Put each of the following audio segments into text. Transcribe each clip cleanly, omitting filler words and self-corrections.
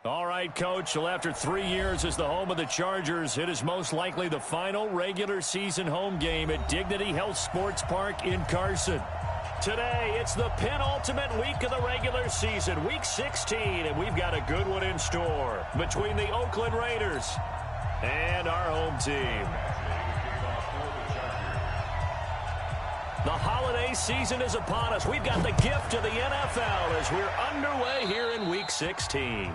All right, Coach. Well, after 3 years as the home of the Chargers, it is most likely the final regular season home game at Dignity Health Sports Park in Carson. Today, it's the penultimate week of the regular season, Week 16, and we've got a good one in store between the Oakland Raiders and our home team. The holiday season is upon us. We've got the gift of the NFL as we're underway here in Week 16.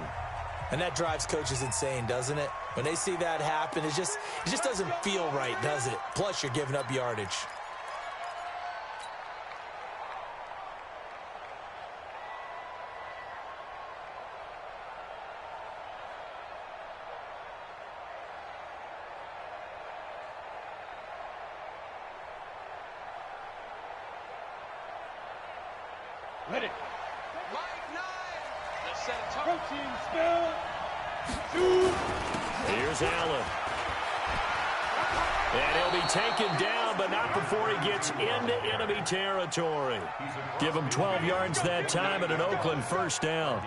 And that drives coaches insane, doesn't it? When they see that happen, it just doesn't feel right, does it? Plus, you're giving up yardage. Ready. Here's Allen. And he'll be taken down, but not before he gets into enemy territory. Give him 12 yards that time and an Oakland first down.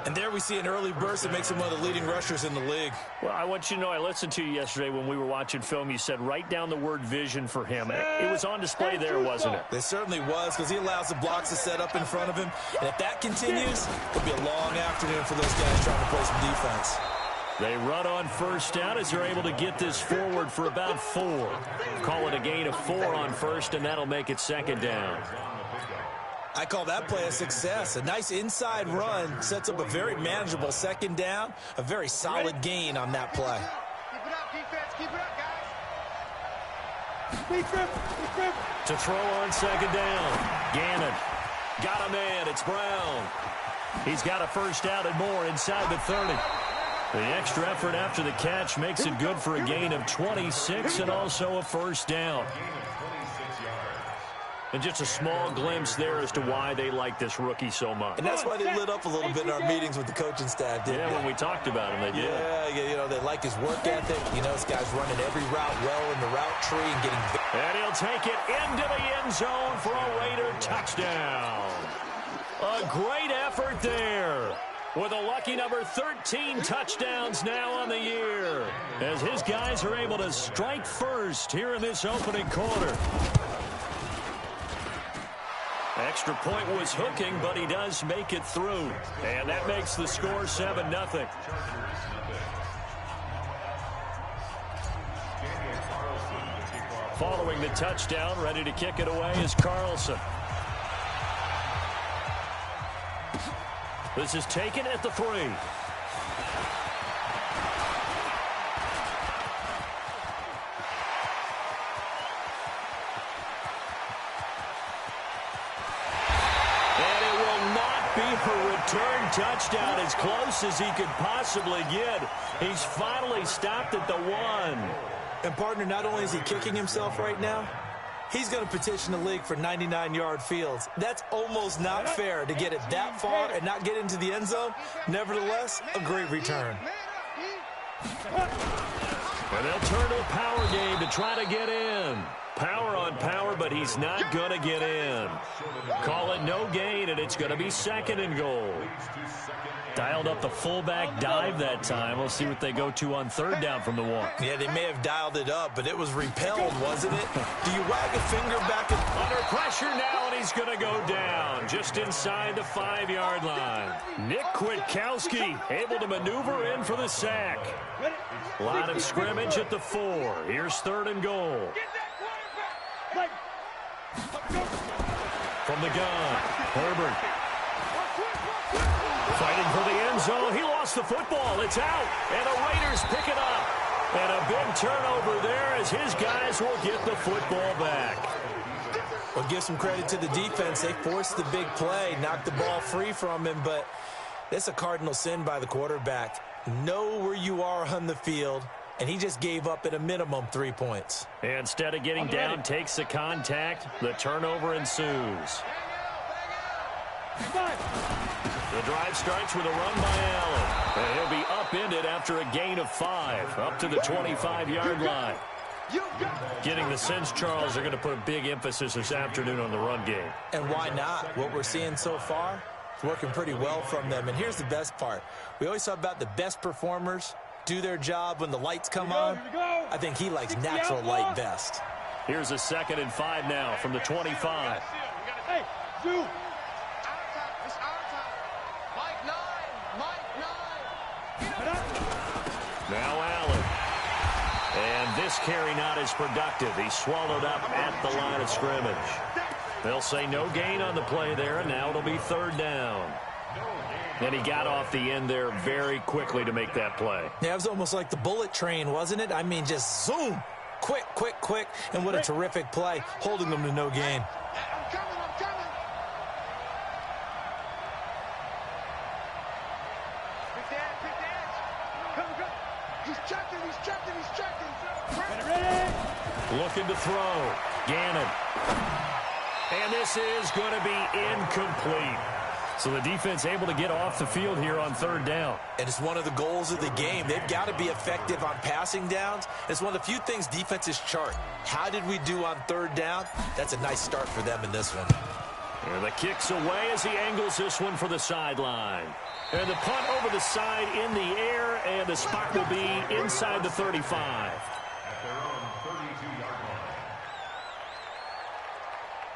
And there we see an early burst that makes him one of the leading rushers in the league. Well, I want you to know, I listened to you yesterday when we were watching film. You said write down the word vision for him. It was on display there, wasn't it? It certainly was, because he allows the blocks to set up in front of him. And if that continues, it'll be a long afternoon for those guys trying to play some defense. They run on first down as they're able to get this forward for about 4. Call it a gain of 4 on first, and that'll make it second down. I call that play a success. A nice inside run sets up a very manageable second down. A very solid gain on that play. Keep it up, defense. Keep it up, guys. To throw on second down. Gannon. Got a man. It's Brown. He's got a first down and more inside the 30. The extra effort after the catch makes it good for a gain of 26 and also a first down. And just a small glimpse there as to why they like this rookie so much. And that's why they lit up a little bit in our meetings with the coaching staff, didn't they? When we talked about him, they did. Yeah, you know, they like his work ethic. You know, this guy's running every route well in the route tree and getting... And he'll take it into the end zone for a Raider touchdown. A great effort there. With a lucky number 13 touchdowns now on the year. As his guys are able to strike first here in this opening quarter. Extra point was hooking, but he does make it through. And that makes the score 7-0. Following the touchdown, ready to kick it away is Carlson. This is taken at the 3. A return touchdown as close as he could possibly get. He's finally stopped at the 1. And, partner, not only is he kicking himself right now, he's going to petition the league for 99-yard fields. That's almost not fair to get it that far and not get into the end zone. Nevertheless, a great return. And they'll turn to a power game to try to get in. Power on power, but he's not going to get in. Call it no gain, and it's going to be second and goal. Dialed up the fullback dive that time. We'll see what they go to on third down from the 1. Yeah, they may have dialed it up, but it was repelled, wasn't it? Do you wag a finger back at... Under pressure now, and he's going to go down just inside the 5-yard line. Nick Kwiatkowski able to maneuver in for the sack. Line of scrimmage at the 4. Here's third and goal. From the gun, Herbert. Fighting for the end zone. He lost the football. It's out. And the Raiders pick it up. And a big turnover there as his guys will get the football back. Well, give some credit to the defense. They forced the big play, knocked the ball free from him, but that's a cardinal sin by the quarterback. Know where you are on the field, and he just gave up at a minimum 3 points. Instead of getting down, takes the contact. The turnover ensues. The drive starts with a run by Allen. And he'll be upended after a gain of 5, up to the 25-yard line. Getting the sense, Charles, they're going to put a big emphasis this afternoon on the run game. And why not? What we're seeing so far, working pretty well from them. And here's the best part. We always talk about the best performers do their job when the lights come on. I think he likes natural light best. Here's a 2nd and 5 now from the 25. Hey, shoot. Now Allen. And this carry not as productive. He's swallowed up at the line of scrimmage. They'll say no gain on the play there, and now it'll be 3rd down. And he got off the end there very quickly to make that play. Yeah, it was almost like the bullet train, wasn't it? I mean, just zoom. Quick, quick, quick. And what a terrific play, holding them to no gain. I'm coming. Pick the edge. Come. He's checking. Ready. Looking to throw. Gannon. And this is going to be incomplete. So the defense able to get off the field here on 3rd down. And it's one of the goals of the game. They've got to be effective on passing downs. It's one of the few things defenses chart. How did we do on 3rd down? That's a nice start for them in this one. And the kick's away as he angles this one for the sideline. And the punt over the side in the air, and the spot will be inside the 35.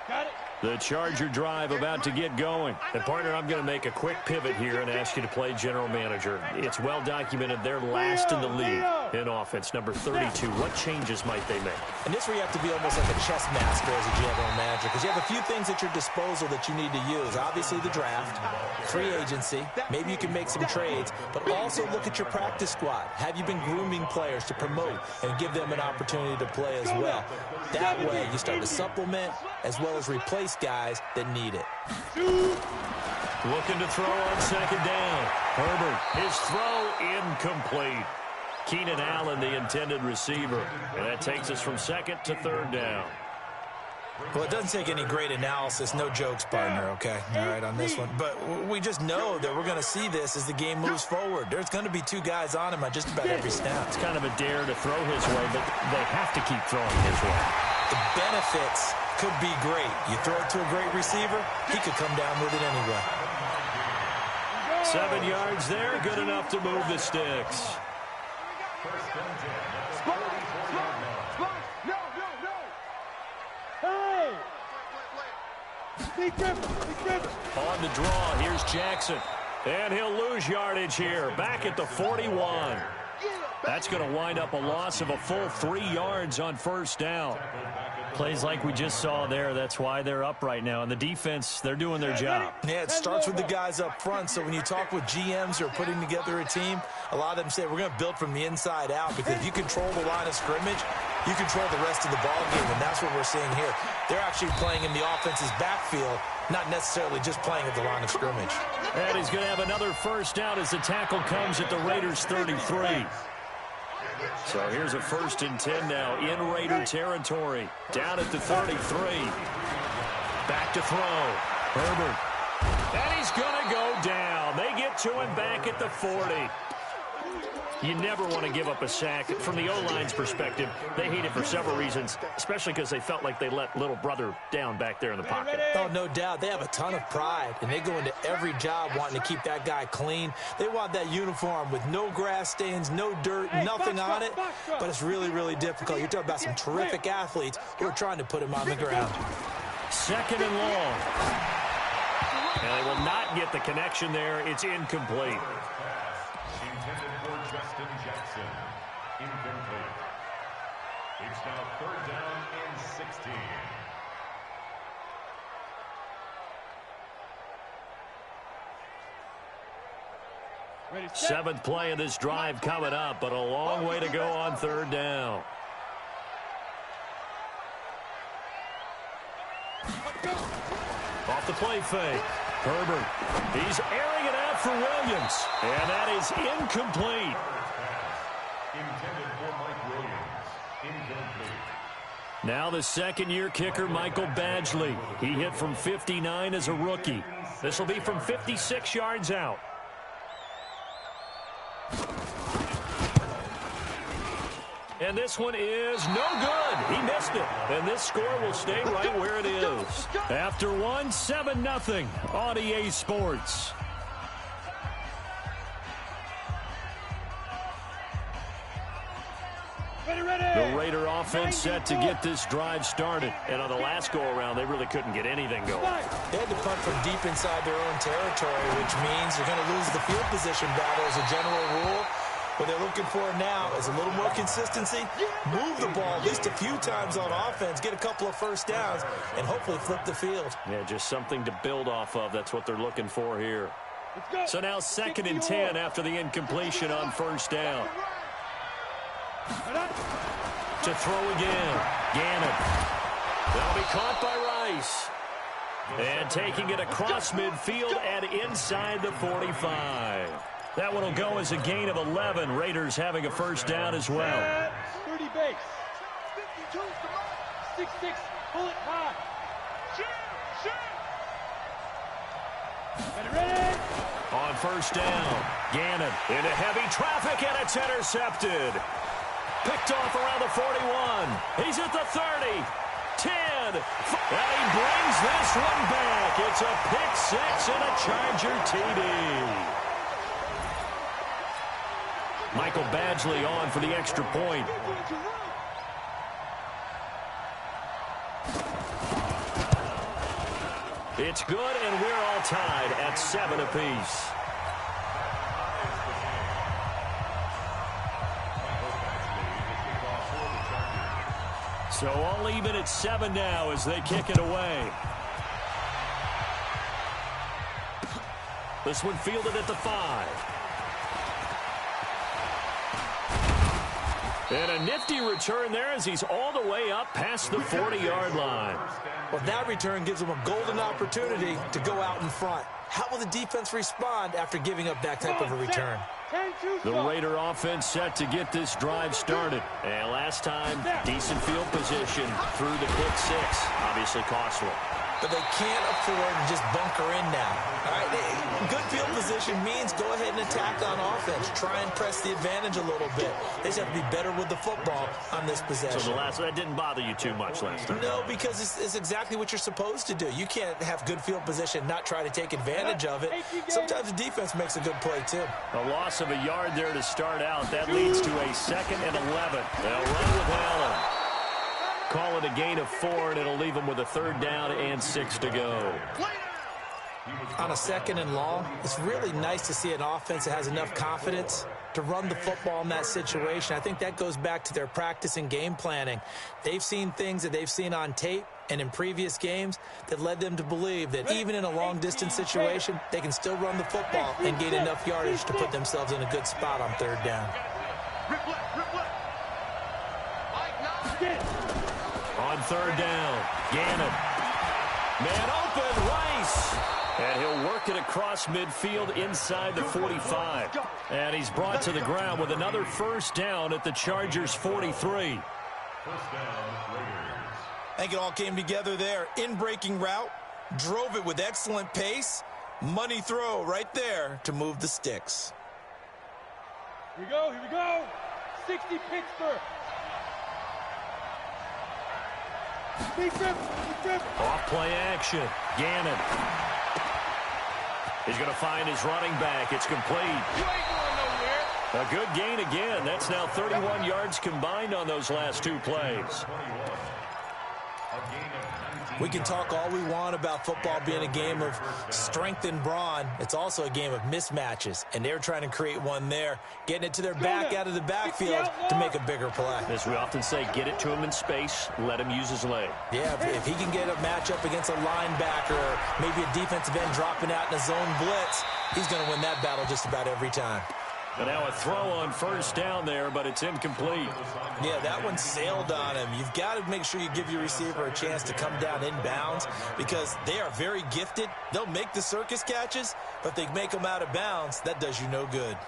Got it. The Charger drive about to get going. And, partner, I'm going to make a quick pivot here and ask you to play general manager. It's well documented they're last in the league in offense, number 32. What changes might they make? And this is where you have to be almost like a chess master as a general manager, because you have a few things at your disposal that you need to use. Obviously, the draft, free agency, maybe you can make some trades, but also look at your practice squad. Have you been grooming players to promote and give them an opportunity to play as well? That way, you start to supplement as well as replace guys that need it. Looking to throw on 2nd down. Herbert, his throw incomplete. Keenan Allen, the intended receiver. And that takes us from 2nd to 3rd down. Well, it doesn't take any great analysis. No jokes, partner, okay? All right, on this one. But we just know that we're going to see this as the game moves forward. There's going to be 2 guys on him on just about every snap. It's kind of a dare to throw his way, but they have to keep throwing his way. The benefits could be great. You throw it to a great receiver, he could come down with it anyway. 7 yards there, good enough to move the sticks. Hey! On the draw, here's Jackson. And he'll lose yardage here, back at the 41. That's going to wind up a loss of a full 3 yards on 1st down. Plays like we just saw there. That's why they're up right now. And the defense, they're doing their job. Yeah, it starts with the guys up front. So when you talk with GMs who are putting together a team, a lot of them say we're going to build from the inside out, because if you control the line of scrimmage, you control the rest of the ball game, and that's what we're seeing here. They're actually playing in the offense's backfield, not necessarily just playing at the line of scrimmage. And he's going to have another 1st down as the tackle comes at the Raiders' 33. So here's a 1st and 10 now in Raider territory. Down at the 33. Back to throw. Herbert. And he's going to go down. They get to him back at the 40. You never want to give up a sack. From the O-line's perspective, they hate it for several reasons, especially because they felt like they let little brother down back there in the pocket. Oh, no doubt. They have a ton of pride, and they go into every job wanting to keep that guy clean. They want that uniform with no grass stains, no dirt, nothing on it. But it's really, really difficult. You're talking about some terrific athletes who are trying to put him on the ground. 2nd and long. And they will not get the connection there. It's incomplete. Justin Jackson, incomplete. It's now 3rd down and 16. Ready, set. 7th play of this drive coming up, but a long way to go on 3rd down. Off the play fake. Herbert. He's airing it out for Williams. And that is incomplete. Intended for Mike Williams. Incomplete. Now the 2nd-year kicker, Michael Badgley. He hit from 59 as a rookie. This will be from 56 yards out. And this one is no good. He missed it. And this score will stay right where it is. After one, 7-0 on EA Sports. The Raider offense set to get this drive started. And on the last go-around, they really couldn't get anything going. They had to punt from deep inside their own territory, which means you're going to lose the field position battle as a general rule. What they're looking for now is a little more consistency, move the ball at least a few times on offense, get a couple of first downs, and hopefully flip the field. Yeah, just something to build off of. That's what they're looking for here. So now 2nd and 10 after the incompletion on first down. To throw again. Gannon. That'll be caught by Rice. And taking it across midfield and inside the 45. That one will go as a gain of 11. Raiders having a first down as well. 30 base. 6-6. Pull it high. Ready. On first down, Gannon into heavy traffic, and it's intercepted. Picked off around the 41. He's at the 30. 10. And he brings this one back. It's a pick six and a Charger TD. Michael Badgley on for the extra point. It's good, and we're all tied at 7 apiece. So all even at 7 now as they kick it away. This one fielded at the 5. And a nifty return there as he's all the way up past the 40-yard line. Well, that return gives them a golden opportunity to go out in front. How will the defense respond after giving up that type of a return? The Raider offense set to get this drive started. And last time, decent field position through the pick six. Obviously costly. But they can't afford to just bunker in now. All right, good field position means go ahead and attack on offense. Try and press the advantage a little bit. They just have to be better with the football on this possession. So that didn't bother you too much last time? No, because it's exactly what you're supposed to do. You can't have good field position, not try to take advantage of it. Sometimes the defense makes a good play, too. A loss of a yard there to start out. That leads to a 2nd and 11. They'll run with Allen. Call it a gain of 4, and it'll leave them with a 3rd down and 6 to go. On a 2nd and long, it's really nice to see an offense that has enough confidence to run the football in that situation. I think that goes back to their practice and game planning. They've seen things that they've seen on tape and in previous games that led them to believe that even in a long-distance situation, they can still run the football and gain enough yardage to put themselves in a good spot on 3rd down. On 3rd down, Gannon. Man open, Rice. And he'll work it across midfield inside the 45. And he's brought to the ground with another first down at the Chargers' 43. First down, Raiders. I think it all came together there. In-breaking route, drove it with excellent pace. Money throw right there to move the sticks. Here we go. 60 Pittsburgh. Off play action. Gannon. He's going to find his running back. It's complete. A good gain again. That's now 31 yards combined on those last 2 plays. We can talk all we want about football being a game of strength and brawn. It's also a game of mismatches, and they're trying to create one there, getting it to their back out of the backfield to make a bigger play. As we often say, get it to him in space, let him use his leg. Yeah, if he can get a matchup against a linebacker or maybe a defensive end dropping out in a zone blitz, he's going to win that battle just about every time. And now a throw on first down there, but it's incomplete. Yeah, that one sailed on him. You've got to make sure you give your receiver a chance to come down inbounds because they are very gifted. They'll make the circus catches, but if they make them out of bounds, that does you no good.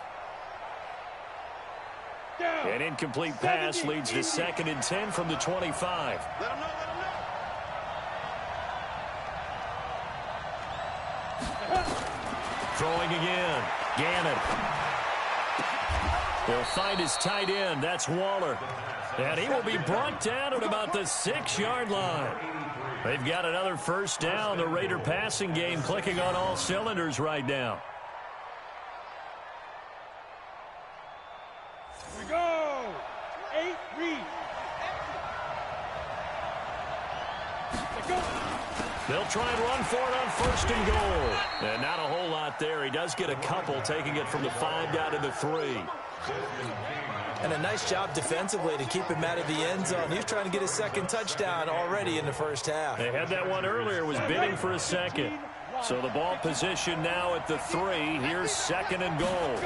An incomplete pass leads to 2nd and 10 from the 25. Let him know. Throwing again. Gannon. He'll find his tight end. That's Waller. And he will be brought down at about the 6-yard line. They've got another first down. The Raider passing game clicking on all cylinders right now. Here we go. 8 read. Let's go. They'll try and run for it on first and goal. And not a whole lot there. He does get a couple, taking it from the 5 down to the 3. And a nice job defensively to keep him out of the end zone. He was trying to get his second touchdown already in the first half. They had that one earlier, was bidding for a second. So the ball position now at the 3. Here's second and goal.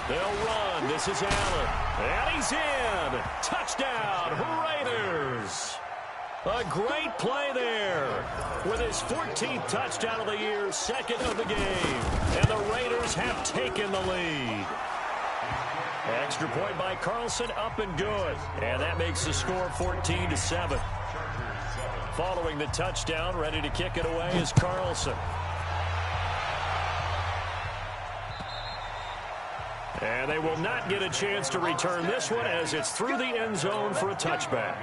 They'll run. This is Allen. And he's in. Touchdown, Raiders. A great play there. With his 14th touchdown of the year, second of the game. And the Raiders have taken the lead. Extra point by Carlson, up and good. And that makes the score 14-7. Following the touchdown, ready to kick it away is Carlson. And they will not get a chance to return this one as it's through the end zone for a touchback.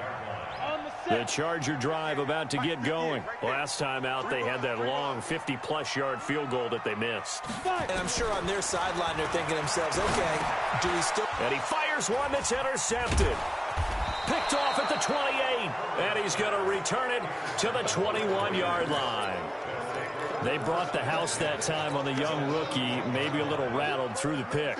The Charger drive about to get going. Last time out, they had that long 50-plus yard field goal that they missed. And I'm sure on their sideline, they're thinking to themselves, okay, do we still... And he fires one that's intercepted. Picked off at the 28. And he's going to return it to the 21-yard line. They brought the house that time on the young rookie, maybe a little rattled through the pick.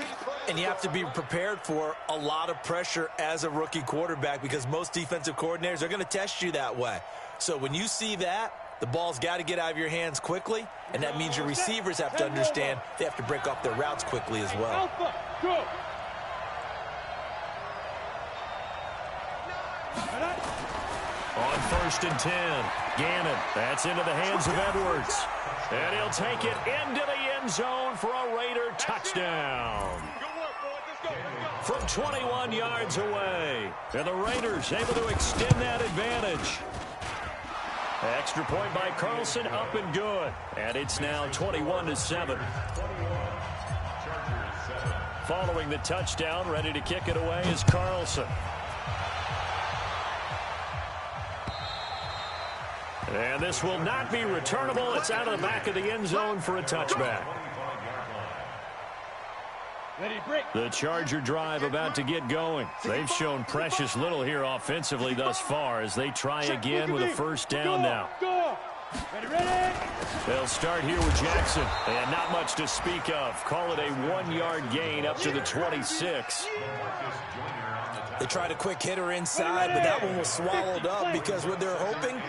And you have to be prepared for a lot of pressure as a rookie quarterback because most defensive coordinators are going to test you that way. So when you see that, the ball's got to get out of your hands quickly, and that means your receivers have to understand they have to break off their routes quickly as well. Go. On first and 10, Gannon. That's into the hands of Edwards. And he'll take it into the end zone for a Raider touchdown. From 21 yards away. And the Raiders able to extend that advantage. Extra point by Carlson, up and good. And it's now 21-7. Following the touchdown, ready to kick it away is Carlson. And this will not be returnable. It's out of the back of the end zone for a touchback. The Charger drive about to get going. They've shown precious little here offensively thus far as they try again with a first down now. They'll start here with Jackson. And not much to speak of. Call it a 1-yard gain up to the 26. They tried a quick hitter inside, but that one was swallowed up because what they're hoping,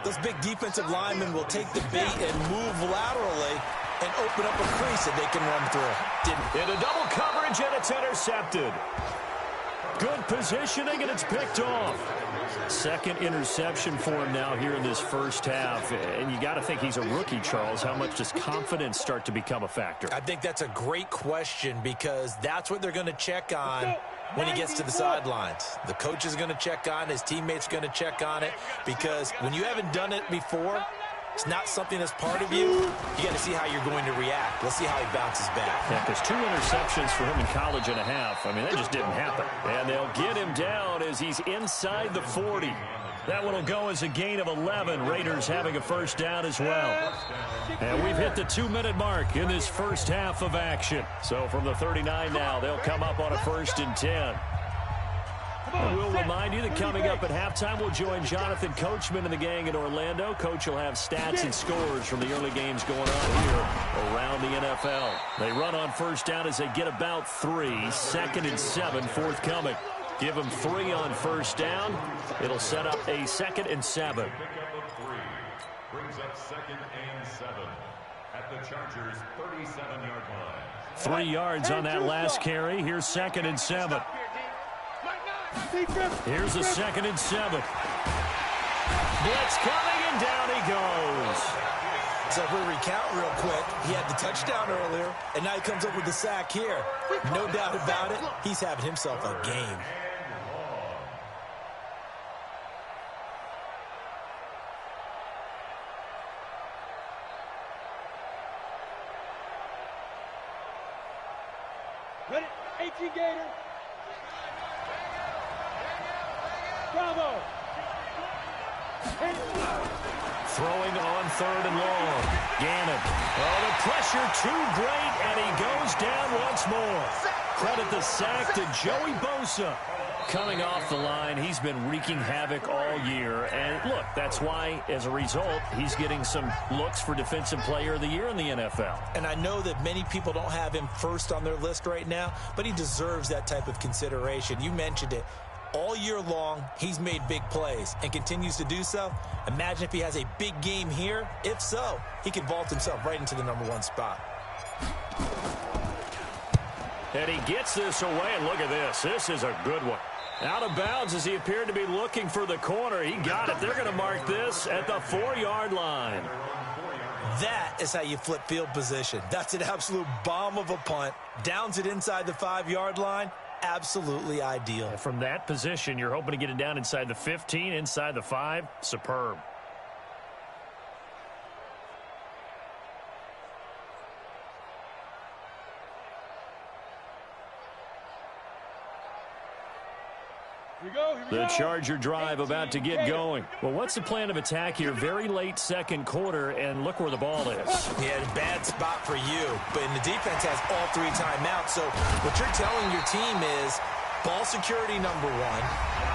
those big defensive linemen will take the bait and move laterally and open up a crease that they can run through. Didn't. Into double coverage, and it's intercepted. Good positioning, and it's picked off. Second interception for him now here in this first half. And you got to think he's a rookie, Charles. How much does confidence start to become a factor? I think that's a great question because that's what they're going to check on when he gets to the sidelines. The coach is going to check on it. His teammates going to check on it because when you haven't done it before, it's not something that's part of you. You got to see how you're going to react. Let's see how he bounces back. Yeah, because 2 interceptions for him in college and a half. I mean, that just didn't happen. And they'll get him down as he's inside the 40. That one will go as a gain of 11. Raiders having a first down as well. And we've hit the 2-minute mark in this first half of action. So from the 39 now, they'll come up on a first and 10. And we'll remind you that coming up at halftime, we'll join Jonathan Coachman and the gang in Orlando. Coach will have stats and scores from the early games going on here around the NFL. They run on first down as they get about 3. Second and 7 forthcoming. Give them 3 on first down. It'll set up a second and 7. Brings up second and 7 at the Chargers' 37-yard line. 3 yards on that last carry. Here's second and 7. Here's a second and 7. Blitz coming, and down he goes. So if we recount real quick, he had the touchdown earlier, and now he comes up with the sack here. No doubt about it, he's having himself a game. Ready? 18 Gator. Bravo. Throwing on 3rd and long. Gannon. Oh, the pressure too great, and he goes down once more. Credit the sack to Joey Bosa. Coming off the line, he's been wreaking havoc all year. And look, that's why, as a result, he's getting some looks for Defensive Player of the Year in the NFL. And I know that many people don't have him first on their list right now, but he deserves that type of consideration. You mentioned it. All year long, he's made big plays and continues to do so. Imagine if he has a big game here. If so, he can vault himself right into the #1 spot. And he gets this away, and look at this. This is a good one. Out of bounds as he appeared to be looking for the corner. He got it. They're going to mark this at the 4-yard line. That is how you flip field position. That's an absolute bomb of a punt. Downs it inside the 5-yard line. Absolutely ideal. From that position, you're hoping to get it down inside the 15, inside the 5. Superb. The Charger drive about to get going. Well, what's the plan of attack here? Very late second quarter, and look where the ball is. Yeah, bad spot for you. But the defense has all 3 timeouts. So what you're telling your team is ball security #1.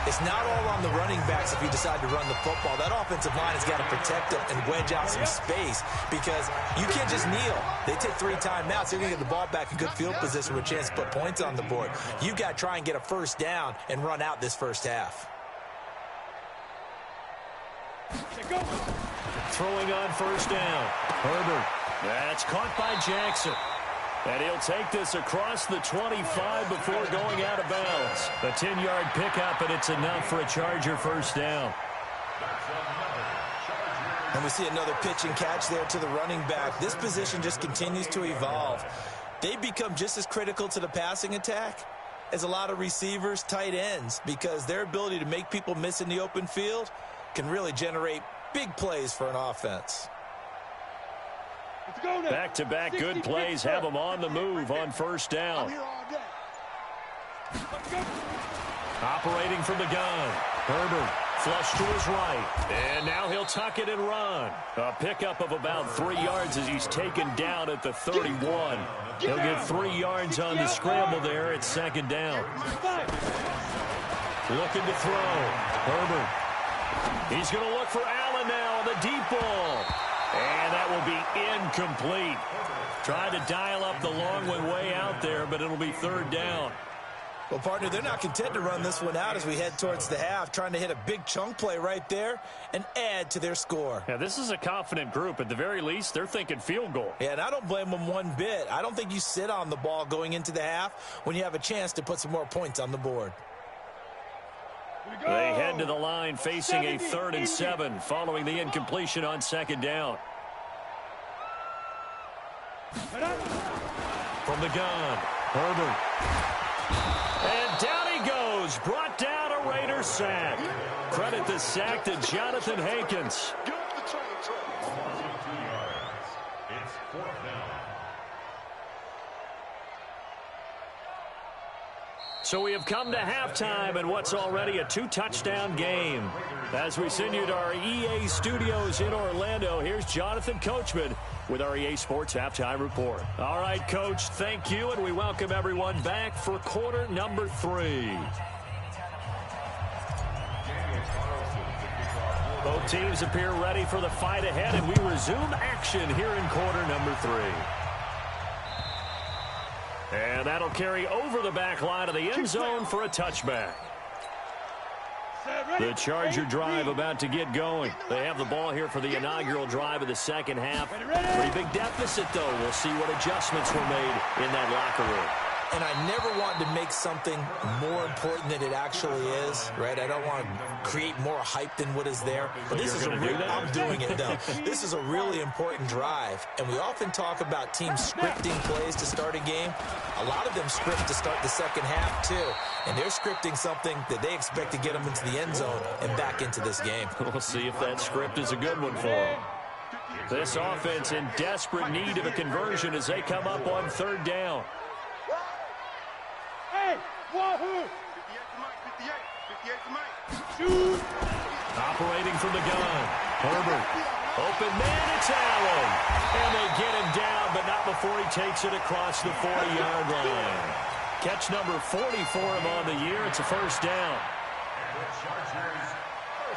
It's not all on the running backs if you decide to run the football. That offensive line has got to protect them and wedge out some space because you can't just kneel. They take 3 timeouts. They're going to get the ball back in good field position with a chance to put points on the board. You've got to try and get a first down and run out this first half. Throwing on first down. Herbert. That's caught by Jackson. And he'll take this across the 25 before going out of bounds. A 10-yard pickup, and it's enough for a Charger first down. And we see another pitch and catch there to the running back. This position just continues to evolve. They become just as critical to the passing attack as a lot of receivers, tight ends, because their ability to make people miss in the open field can really generate big plays for an offense. Back-to-back good plays have them on the move on first down. Operating from the gun. Herbert flush to his right. And now he'll tuck it and run. A pickup of about 3 yards as he's taken down at the 31. He'll get 3 yards on the scramble there at second down. Looking to throw. Herbert. He's going to look for Allen now on the deep ball. And that will be incomplete. Tried to dial up the long one way out there, but it'll be third down. Well, partner, they're not content to run this one out as we head towards the half, trying to hit a big chunk play right there and add to their score. Yeah, this is a confident group. At the very least, they're thinking field goal. Yeah, and I don't blame them one bit. I don't think you sit on the ball going into the half when you have a chance to put some more points on the board. They head to the line facing a 3rd and 7 following the incompletion on second down. From the gun, Herbert. And down he goes. Brought down a Raider sack. Credit the sack to Jonathan Hankins. It's 4th down. So we have come to halftime in what's already a 2-touchdown game. As we send you to our EA studios in Orlando, here's Jonathan Coachman with our EA Sports Halftime Report. All right, Coach, thank you, and we welcome everyone back for quarter number 3. Both teams appear ready for the fight ahead, and we resume action here in quarter number 3. And that'll carry over the back line of the end zone for a touchback. The Charger drive about to get going. They have the ball here for the inaugural drive of the second half. Pretty big deficit, though. We'll see what adjustments were made in that locker room. And I never want to make something more important than it actually is, right? I don't want to create more hype than what is there. But this is a real, I'm doing it, though. This is a really important drive. And we often talk about teams scripting plays to start a game. A lot of them script to start the second half, too. And they're scripting something that they expect to get them into the end zone and back into this game. We'll see if that script is a good one for them. This offense in desperate need of a conversion as they come up on third down. Hey, wahoo! 58 to Mike, 58 to Mike. Shoot! Operating from the gun. Herbert. Open man, it's Allen. And they get him down, but not before he takes it across the 40-yard line. Catch number 40 for him on the year. It's a first down.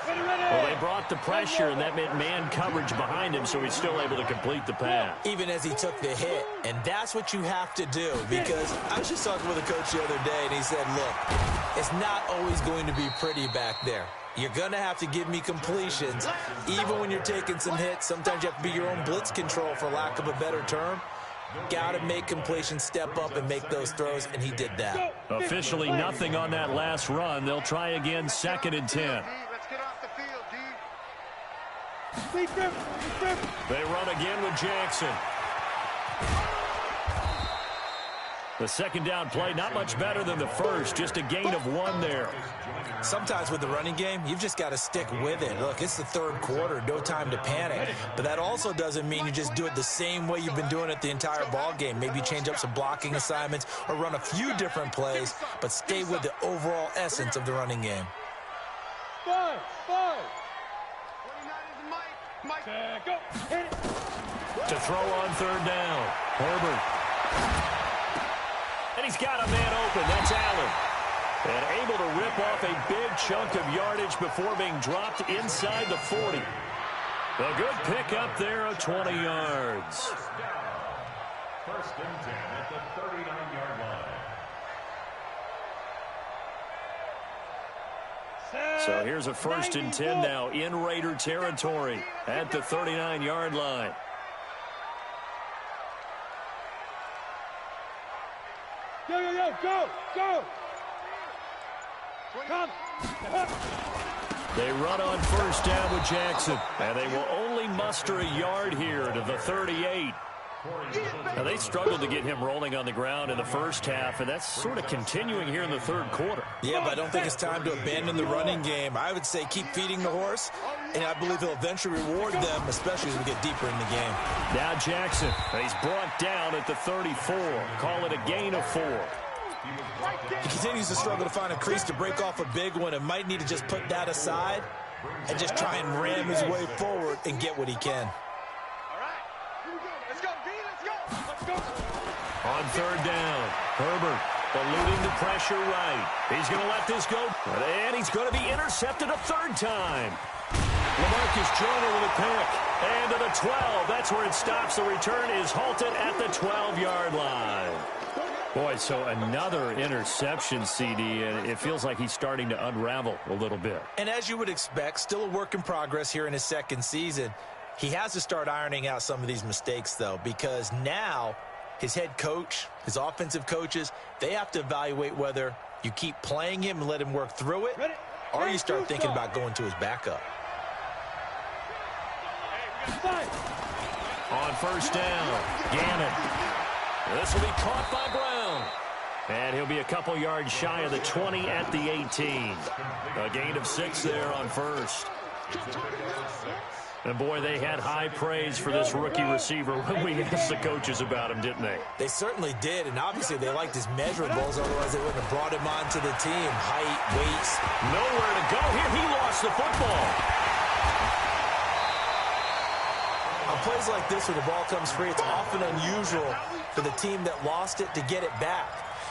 Well, they brought the pressure, and that meant man coverage behind him, so he's still able to complete the pass. Even as he took the hit, and that's what you have to do, because I was just talking with a coach the other day, and he said, look, it's not always going to be pretty back there. You're going to have to give me completions. Even when you're taking some hits, sometimes you have to be your own blitz control, for lack of a better term. Got to make completions, step up and make those throws, and he did that. Officially nothing on that last run. They'll try again, 2nd and 10. Let's get off the field, D. They run again with Jackson. The second down play, not much better than the first, just a gain of 1 there. Sometimes with the running game, you've just got to stick with it. Look, it's the third quarter, no time to panic. But that also doesn't mean you just do it the same way you've been doing it the entire ball game. Maybe change up some blocking assignments or run a few different plays, but stay with the overall essence of the running game. 5. 29 is Mike. Go. Hit it. To throw on third down. Herbert. And he's got a man open. That's Allen. And able to rip off a big chunk of yardage before being dropped inside the 40. A good pickup there of 20 yards. First and 10 at the 39-yard line. So here's a first and 10 now in Raider territory at the 39-yard line. Go. Come. They run on first down with Jackson, and they will only muster a yard here to the 38. Now, they struggled to get him rolling on the ground in the first half, and that's sort of continuing here in the third quarter. Yeah, but I don't think it's time to abandon the running game. I would say keep feeding the horse, and I believe he'll eventually reward them, especially as we get deeper in the game. Now Jackson, and he's brought down at the 34. Call it a gain of 4. He continues to struggle to find a crease to break off a big one and might need to just put that aside and just try and ram his way forward and get what he can. All right. Here we go. Let's go, D. Let's go. On third down, Herbert eluding the pressure right. He's going to let this go, and he's going to be intercepted a third time. LaMarcus Joyner with a pick. And to the 12. That's where it stops. The return is halted at the 12-yard line. Boy, so another interception, CD, and it feels like he's starting to unravel a little bit. And as you would expect, still a work in progress here in his second season. He has to start ironing out some of these mistakes, though, because now his head coach, his offensive coaches, they have to evaluate whether you keep playing him and let him work through it, or you start thinking about going to his backup. On first down, Gannon. This will be caught by Brown. And he'll be a couple yards shy of the 20 at the 18. A gain of 6 there on first. And, boy, they had high praise for this rookie receiver when we asked the coaches about him, didn't they? They certainly did, and obviously they liked his measurables, otherwise they wouldn't have brought him onto the team. Height, weights. Nowhere to go here. He lost the football. On plays like this where the ball comes free, it's often unusual for the team that lost it to get it back.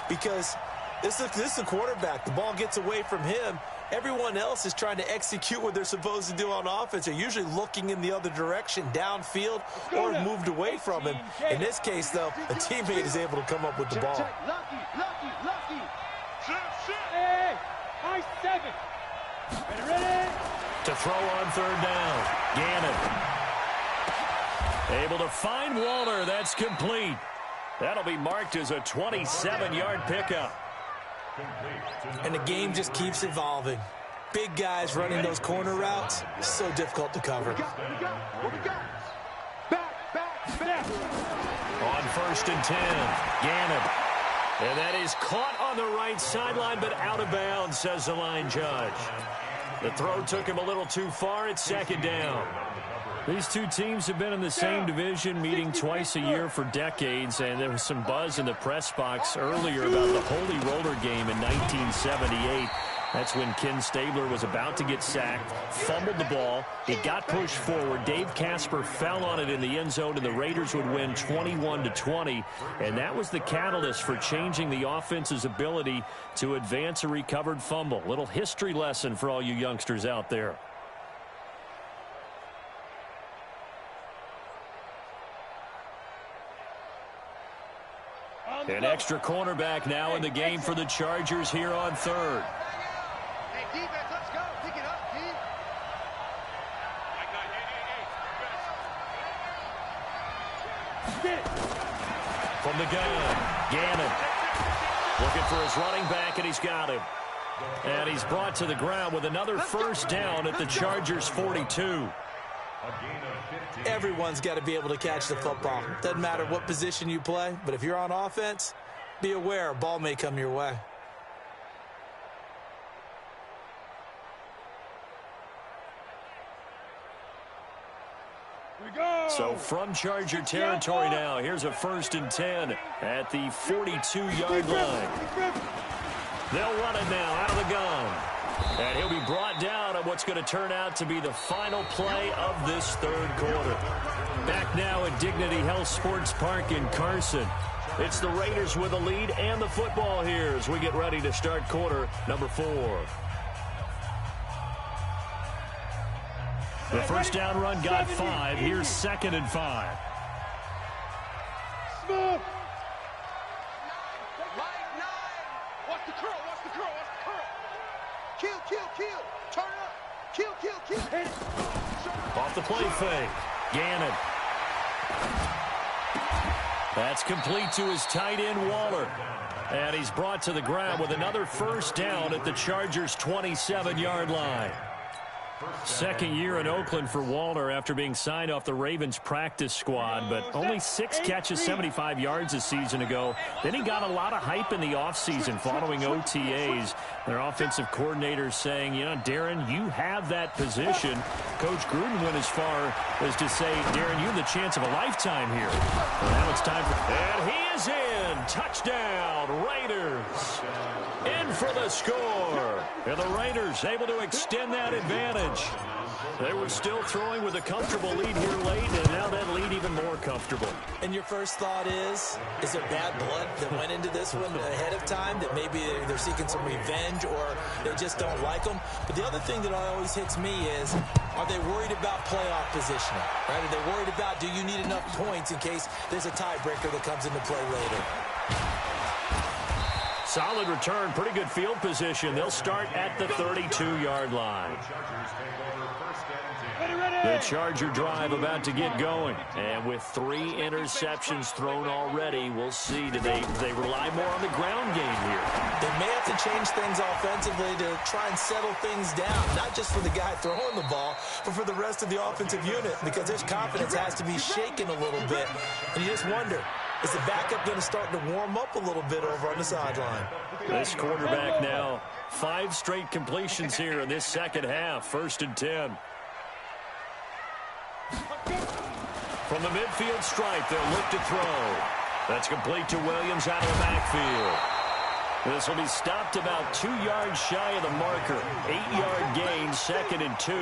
Because this is the quarterback. The ball gets away from him. Everyone else is trying to execute what they're supposed to do on offense. They're usually looking in the other direction, downfield, or moved away from him. In this case, though, a teammate is able to come up with the ball. Lucky. Hey, high 7. Ready? To throw on third down, Gannon. Able to find Waller. That's complete. That'll be marked as a 27-yard pickup. And the game just keeps evolving. Big guys running those corner routes, so difficult to cover. What we got? Back. On first and 10, Gannon. And that is caught on the right sideline, but out of bounds, says the line judge. The throw took him a little too far. It's second down. These two teams have been in the same division, meeting twice a year for decades, and there was some buzz in the press box earlier about the Holy Roller game in 1978. That's when Ken Stabler was about to get sacked, fumbled the ball, it got pushed forward. Dave Casper fell on it in the end zone, and the Raiders would win 21-20, and that was the catalyst for changing the offense's ability to advance a recovered fumble. Little history lesson for all you youngsters out there. An extra cornerback now in the game for the Chargers here on third. Hey, defense, let's go. Pick it up, D. From the gun, Gannon looking for his running back, and he's got him. And he's brought to the ground with another first down at the Chargers 42. Everyone's got to be able to catch the football. Doesn't matter what position you play, but if you're on offense, be aware a ball may come your way. So from Charger territory now, here's a 1st and 10 at the 42-yard line. They'll run it now out of the gun. And he'll be brought down on what's going to turn out to be the final play of this third quarter. Back now at Dignity Health Sports Park in Carson. It's the Raiders with the lead and the football here as we get ready to start quarter number 4. The first down run got 5. Here's 2nd and 5. Smooth. Watch the curl, watch the curl, watch the curl. Kill, kill, kill. Turn up. Kill, kill, kill. Hit it. Off the play fake. Gannon. That's complete to his tight end, Waller. And he's brought to the ground with another first down at the Chargers' 27-yard line. Second year in Oakland for Waller after being signed off the Ravens practice squad, but only 6 catches, 75 yards a season ago. Then he got a lot of hype in the offseason following OTAs. Their offensive coordinator saying, you know, Darren, you have that position. Coach Gruden went as far as to say, Darren, you have the chance of a lifetime here. Well, now it's time for... And he is in. Touchdown, Raiders. In for the score. And the Raiders able to extend that advantage. They were still throwing with a comfortable lead here late, and now that lead even more comfortable. And your first thought is there bad blood that went into this one ahead of time, that maybe they're seeking some revenge or they just don't like them? But the other thing that always hits me is, are they worried about playoff positioning? Right? Are they worried about, do you need enough points in case there's a tiebreaker that comes into play later? Solid return, pretty good field position. They'll start at the 32-yard line. The Charger drive about to get going. And with 3 interceptions thrown already, we'll see. Do they rely more on the ground game here? They may have to change things offensively to try and settle things down, not just for the guy throwing the ball, but for the rest of the offensive unit, because their confidence has to be shaken a little bit. And you just wonder, is the backup going to start to warm up a little bit over on the sideline? This quarterback now, 5 straight completions here in this second half. 1st and 10. From the midfield stripe, they'll look to throw. That's complete to Williams out of the backfield. This will be stopped about 2 yards shy of the marker. 8-yard gain, 2nd and 2.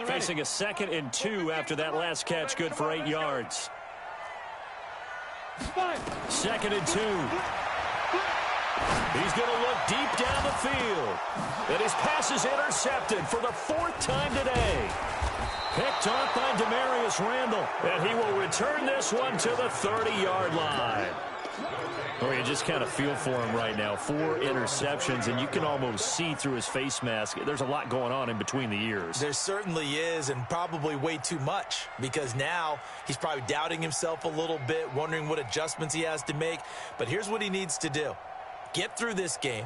Facing a 2nd and 2 after that last catch, good for 8 yards. 2nd and 2. He's going to look deep down the field. And his pass is intercepted for the 4th time today. Picked off by Demarius Randall. And he will return this one to the 30-yard line. Oh, you just kind of feel for him right now. 4 interceptions, and you can almost see through his face mask. There's a lot going on in between the ears. There certainly is, and probably way too much, because now he's probably doubting himself a little bit, wondering what adjustments he has to make. But here's what he needs to do. Get through this game,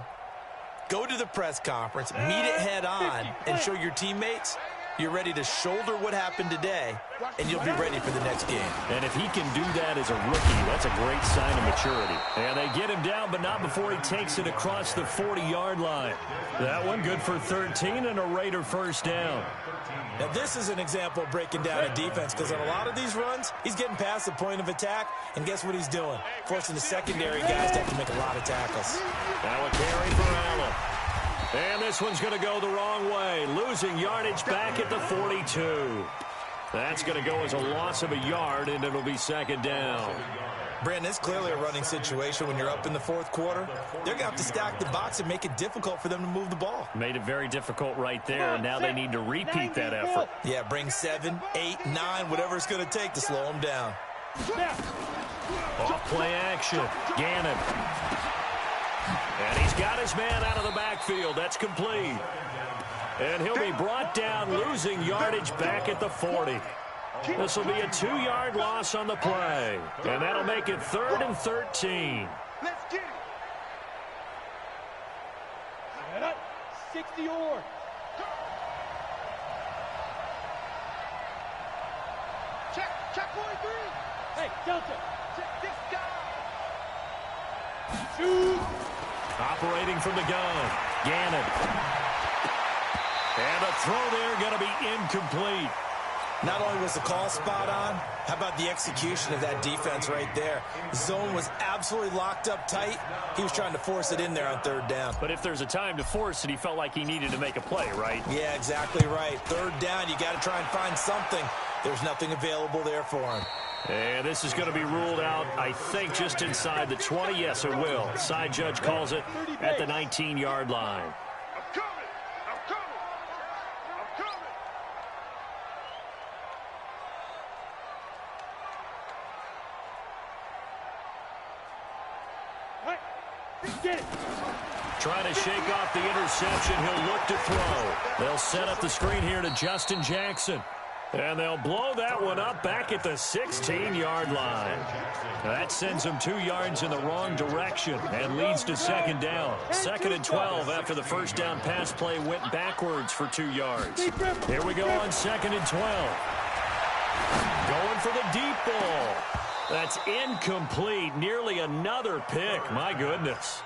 go to the press conference, meet it head on, and show your teammates You're ready to shoulder what happened today, and you'll be ready for the next game. And if he can do that as a rookie, that's a great sign of maturity. And they get him down, but not before he takes it across the 40-yard line. That one good for 13 and a Raider first down. Now, this is an example of breaking down a defense, because on a lot of these runs, he's getting past the point of attack, and guess what he's doing? Forcing the secondary guys to have to make a lot of tackles. Now a carry for Allen. And this one's going to go the wrong way, losing yardage back at the 42. That's going to go as a loss of a yard, and it'll be second down. Brandon, it's clearly a running situation when you're up in the fourth quarter. They're going to have to stack the box and make it difficult for them to move the ball. Made it very difficult right there, and now they need to repeat that effort. Yeah, bring 7, 8, 9, whatever it's going to take to slow them down. Off play action. Gannon. And he's got his man out of the backfield. That's complete. And he'll be brought down, losing yardage back at the 40. This will be a 2-yard loss on the play. And that'll make it 3rd and 13. Let's get it. Set up. 60 or. Check 43. Hey, Delta. Check this guy. Shoot. Operating from the gun. Gannon. And a throw there going to be incomplete. Not only was the call spot on, how about the execution of that defense right there? Zone was absolutely locked up tight. He was trying to force it in there on 3rd down. But if there's a time to force it, he felt like he needed to make a play, right? Yeah, exactly right. 3rd down, you got to try and find something. There's nothing available there for him. And this is going to be ruled out, I think, just inside the 20. Yes, it will. Side judge calls it at the 19-yard line. I'm coming. I'm coming. I'm coming. All right. Get it. Trying to shake off the interception. He'll look to throw. They'll set up the screen here to Justin Jackson. And they'll blow that one up back at the 16-yard line. That sends them 2 yards in the wrong direction and leads to second down. 2nd and 12 after the first down pass play went backwards for 2 yards. Here we go on 2nd and 12. Going for the deep ball. That's incomplete. Nearly another pick. My goodness.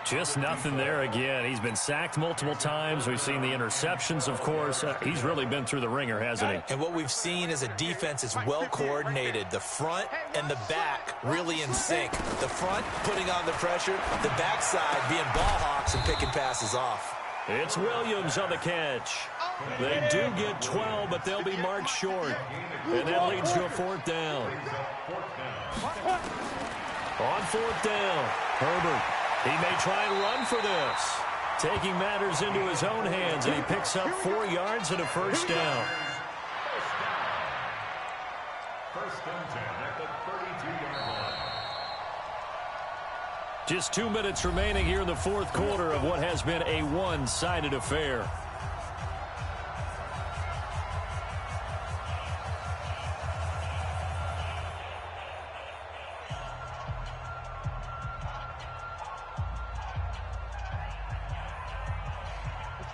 Just nothing there again. He's been sacked multiple times. We've seen the interceptions, of course. He's really been through the ringer, hasn't he? And what we've seen is a defense that's well coordinated. The front and the back really in sync. The front putting on the pressure, the backside being ball hawks and picking passes off. It's Williams on the catch. They do get 12, but they'll be marked short. And that leads to a 4th down. On 4th down, Herbert. He may try and run for this. Taking matters into his own hands, and he picks up 4 yards and a first down. First and 10 at the 32-yard line. Just 2 minutes remaining here in the fourth quarter of what has been a one-sided affair.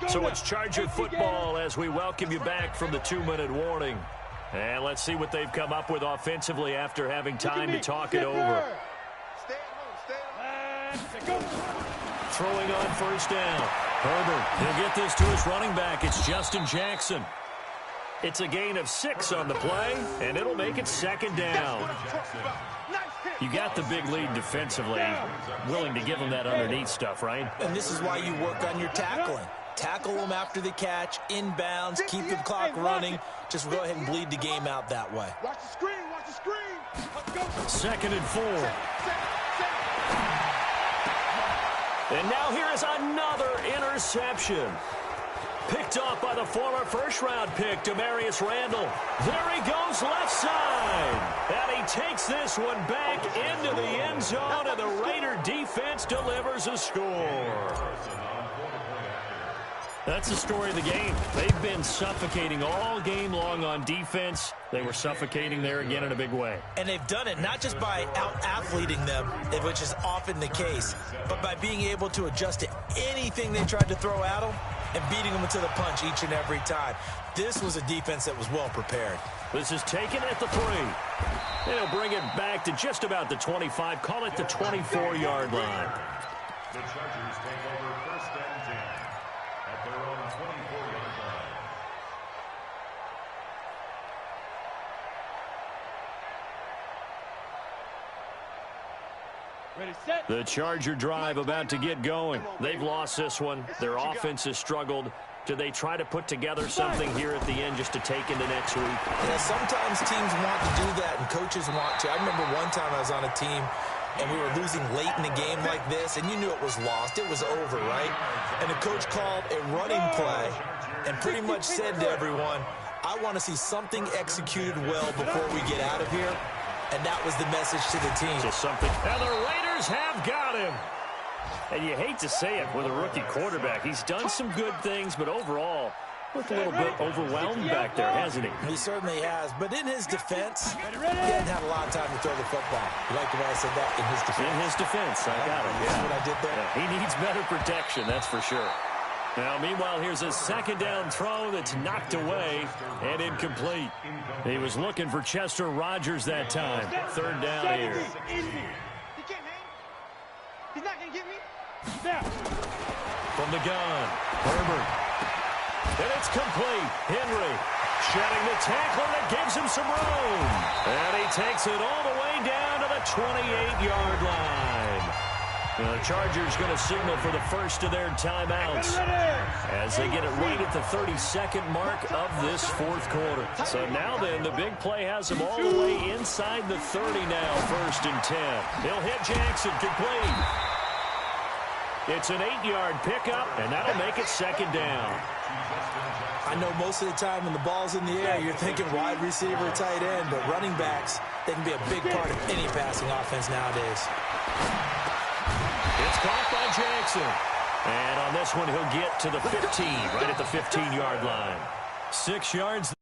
So it's Charger football as we welcome you back from the 2-minute warning. And let's see what they've come up with offensively after having time to talk it over. Stay at home. Stay at home. Throwing on first down. Herbert, he'll get this to his running back. It's Justin Jackson. It's a gain of 6 on the play, and it'll make it second down. You got the big lead defensively. Willing to give them that underneath stuff, right? And this is why you work on your tackling. Tackle them after the catch, inbounds, keep the clock running. Just go ahead and bleed the game out that way. Watch the screen. Watch the screen. Let's go. 2nd and 4. And now here is another interception. Picked off by the former first-round pick, Demarius Randall. There he goes left side. And he takes this one back into the end zone, and the Raider defense delivers a score. That's the story of the game. They've been suffocating all game long on defense. They were suffocating there again in a big way. And they've done it not just by out-athleting them, which is often the case, but by being able to adjust to anything they tried to throw at them and beating them to the punch each and every time. This was a defense that was well prepared. This is taken at the 3. And he'll bring it back to just about the 25. Call it the 24-yard line. The Chargers take over 1st and 10 at their own 24-yard line. Ready, set. The Charger drive about to get going. They've lost this one. Their offense has struggled. Do they try to put together something here at the end just to take into next week? Yeah, sometimes teams want to do that and coaches want to. I remember one time I was on a team and we were losing late in a game like this, and you knew it was lost. It was over, right? And the coach called a running play and pretty much said to everyone, I want to see something executed well before we get out of here. And that was the message to the team. Just something. And the Raiders have got him. And you hate to say it with a rookie quarterback. He's done some good things, but overall, looked a little bit overwhelmed back there, hasn't he? He certainly has. But in his defense, he hadn't had a lot of time to throw the football. You like the way I said that? In his defense. In his defense, I got it. You see what I did there? Yeah, he needs better protection, that's for sure. Now, meanwhile, here's a 2nd down throw that's knocked away and incomplete. He was looking for Chester Rogers that time. 3rd down here. Easy. He can't hang. He's not going to get me. Snap. From the gun, Herbert. And it's complete. Henry shedding the tackler that gives him some room. And he takes it all the way down to the 28-yard line. The Chargers going to signal for the first of their timeouts as they get it right at the 32nd mark of this 4th quarter. So now then, the big play has them all the way inside the 30 now, 1st and 10. He'll hit Jackson, complete. It's an 8-yard pickup, and that'll make it 2nd down. I know most of the time when the ball's in the air, you're thinking wide receiver, tight end, but running backs, they can be a big part of any passing offense nowadays. It's caught by Jackson. And on this one, he'll get to the 15, right at the 15-yard line. 6 yards.